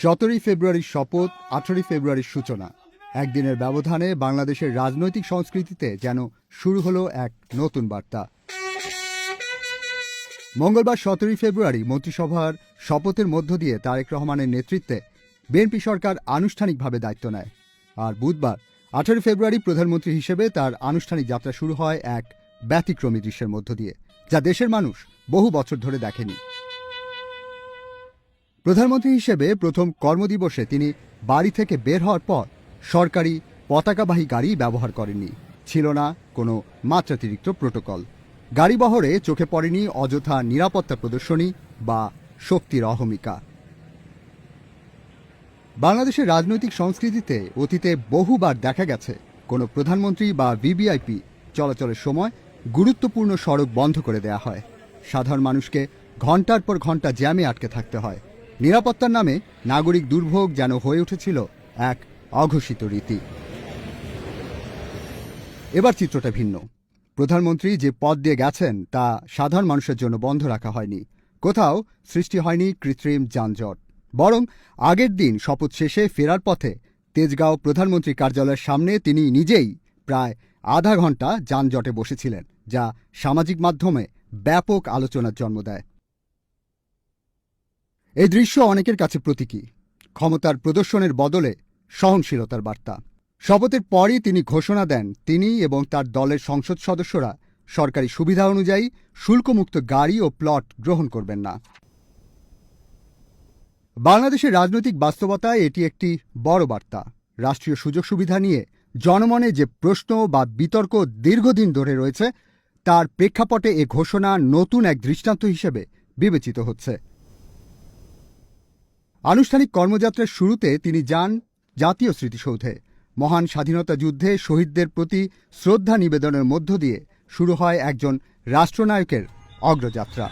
17 ফেব্রুয়ারির শপথ, 18 ফেব্রুয়ারির সূচনা। একদিনের ব্যবধানে বাংলাদেশের রাজনৈতিক সংস্কৃতিতে যেন শুরু হলো এক নতুন বার্তা। মঙ্গলবার 17 ফেব্রুয়ারি মন্ত্রিসভার শপথের মধ্য দিয়ে তারেক রহমানের নেতৃত্বে বিএনপি সরকার আনুষ্ঠানিকভাবে দায়িত্ব নেয়। আর বুধবার 18 ফেব্রুয়ারি প্রধানমন্ত্রী হিসেবে তার আনুষ্ঠানিক যাত্রা শুরু হয় এক ব্যতিক্রমী দৃশ্যের মধ্য দিয়ে, যা দেশের মানুষ বহু বছর ধরে দেখেনি। প্রধানমন্ত্রী হিসেবে প্রথম কর্মদিবসে তিনি বাড়ি থেকে বের হওয়ার পর সরকারি পতাকাবাহী গাড়ি ব্যবহার করেননি। ছিল না কোনো মাত্রাতিরিক্ত প্রোটোকল। গাড়ি বহরে চোখে পড়েনি অযথা নিরাপত্তা প্রদর্শনী বা শক্তির অহমিকা। বাংলাদেশের রাজনৈতিক সংস্কৃতিতে অতীতে বহুবার দেখা গেছে কোনো প্রধানমন্ত্রী বা ভিভিআইপি চলাচলের সময় গুরুত্বপূর্ণ সড়ক বন্ধ করে দেয়া হয়। সাধারণ মানুষকে ঘণ্টার পর ঘণ্টা জ্যামে আটকে থাকতে হয়। নিরাপত্তার নামে নাগরিক দুর্ভোগ যেন হয়ে উঠেছিল এক অঘোষিত রীতি। এবার চিত্রটা ভিন্ন। প্রধানমন্ত্রী যে পথ দিয়ে গেছেন তা সাধারণ মানুষের জন্য বন্ধ রাখা হয়নি। কোথাও সৃষ্টি হয়নি কৃত্রিম যানজট। বরং আগের দিন শপথ শেষে ফেরার পথে তেজগাঁও প্রধানমন্ত্রী কার্যালয়ের সামনে তিনি নিজেই প্রায় আধা ঘণ্টা যানজটে বসেছিলেন, যা সামাজিক মাধ্যমে ব্যাপক আলোচনার জন্ম দেয়। এই দৃশ্য অনেকের কাছে প্রতীকী। ক্ষমতার প্রদর্শনের বদলে সহনশীলতার বার্তা। শপথের পরই তিনি ঘোষণা দেন তিনি এবং তার দলের সংসদ সদস্যরা সরকারি সুবিধা অনুযায়ী শুল্কমুক্ত গাড়ি ও প্লট গ্রহণ করবেন না। বাংলাদেশের রাজনৈতিক বাস্তবতায় এটি একটি বড় বার্তা। রাষ্ট্রীয় সুযোগ সুবিধা নিয়ে জনমনে যে প্রশ্ন বা বিতর্ক দীর্ঘদিন ধরে রয়েছে, তার প্রেক্ষাপটে এ ঘোষণা নতুন এক দৃষ্টান্ত হিসেবে বিবেচিত হচ্ছে। আনুষ্ঠানিক কর্মযাত্রার শুরুতে তিনি যান জাতীয় স্মৃতিসৌধে। মহান স্বাধীনতা যুদ্ধে শহীদদের প্রতি শ্রদ্ধা নিবেদনের মধ্য দিয়ে শুরু হয় একজন রাষ্ট্রনায়কের অগ্রযাত্রা।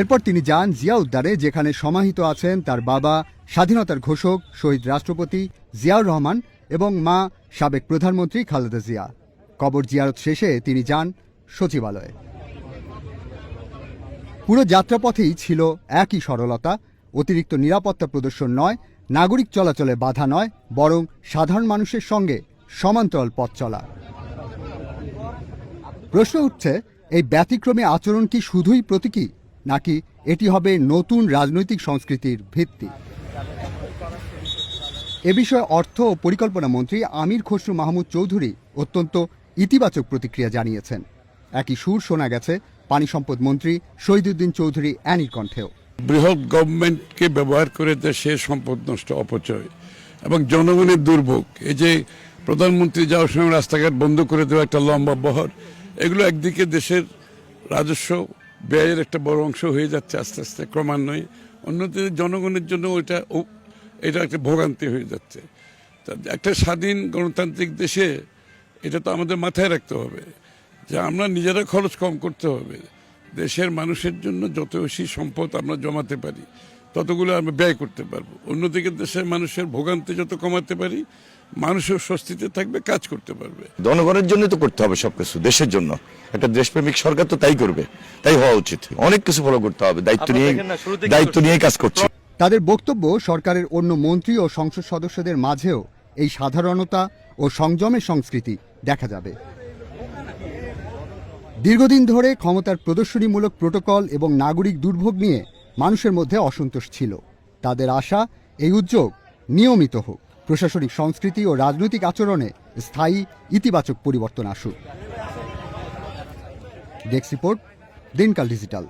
এরপর তিনি যান জিয়া উদ্যানে, যেখানে সমাহিত আছেন তার বাবা স্বাধীনতার ঘোষক শহীদ রাষ্ট্রপতি জিয়াউর রহমান এবং মা সাবেক প্রধানমন্ত্রী খালেদা জিয়া। কবর জিয়ারত শেষে তিনি যান সচিবালয়ে। পুরো যাত্রাপথেই ছিল একই সরলতা। অতিরিক্ত নিরাপত্তা প্রদর্শন নয়, নাগরিক চলাচলে বাধা নয়, বরং সাধারণ মানুষের সঙ্গে সমান্তরাল পথ চলা। প্রশ্ন উঠছে, এই ব্যতিক্রমী আচরণ কি শুধুই প্রতীকী, নাকি এটি হবে নতুন রাজনৈতিক সংস্কৃতির ভিত্তি? এ বিষয়ে অর্থ ও পরিকল্পনা মন্ত্রী আমির খসরু মাহমুদ চৌধুরী অত্যন্ত ইতিবাচক প্রতিক্রিয়া জানিয়েছেন। একই সুর শোনা গেছে পানি সম্পদ মন্ত্রী শহীদুদ্দিন চৌধুরী অ্যানির কণ্ঠেও। বৃহৎ গভর্নমেন্টকে ব্যবহার করে দেশের সম্পদ নষ্ট, অপচয় এবং জনগণের দুর্ভোগ, এই যে প্রধানমন্ত্রী যাওয়ার সময় রাস্তাঘাট বন্ধ করে দেওয়া একটা লম্বা বহর, এগুলো একদিকে দেশের রাজস্ব ব্যয়ের একটা বড় অংশ হয়ে যাচ্ছে আস্তে আস্তে ক্রমান্বয়ে, অন্যদিকে জনগণের জন্য এটা একটা ভোগান্তি হয়ে যাচ্ছে। একটা স্বাধীন গণতান্ত্রিক দেশে এটা তো আমাদের মাথায় রাখতে হবে যে আমরা নিজেরা খরচ কম করতে হবে। দেশের মানুষের জন্য যত বেশি সম্পদ আমরা জমাতে পারি ততগুলো আমরা ব্যয় করতে পারবো। অন্যদিকে দেশের মানুষের ভোগান্তি যত কমাতে পারি, মানুষের স্বস্তিতে থাকবে, কাজ করতে পারবে। জনগণের জন্য তো করতে হবে সবকিছু, দেশের জন্য। একটা দেশপ্রেমিক সরকার তো তাই করবে, তাই হওয়া উচিত। অনেক কিছু ফলো করতে হবে, দায়িত্ব নিয়ে কাজ করছে। তাদের বক্তব্য সরকারের অন্য মন্ত্রী ও সংসদ সদস্যদের মাঝেও এই সাধারণতা ও সংযমের সংস্কৃতি দেখা যাবে। দীর্ঘদিন ধরে ক্ষমতার প্রদর্শনীমূলক প্রোটোকল এবং নাগরিক দুর্ভোগ নিয়ে মানুষের মধ্যে অসন্তোষ ছিল। তাদের আশা এই উদ্যোগ নিয়মিত হোক, প্রশাসনিক সংস্কৃতি ও রাজনৈতিক আচরণে স্থায়ী ইতিবাচক পরিবর্তন আসুক। ডেস্ক রিপোর্ট, দিনকাল ডিজিটাল।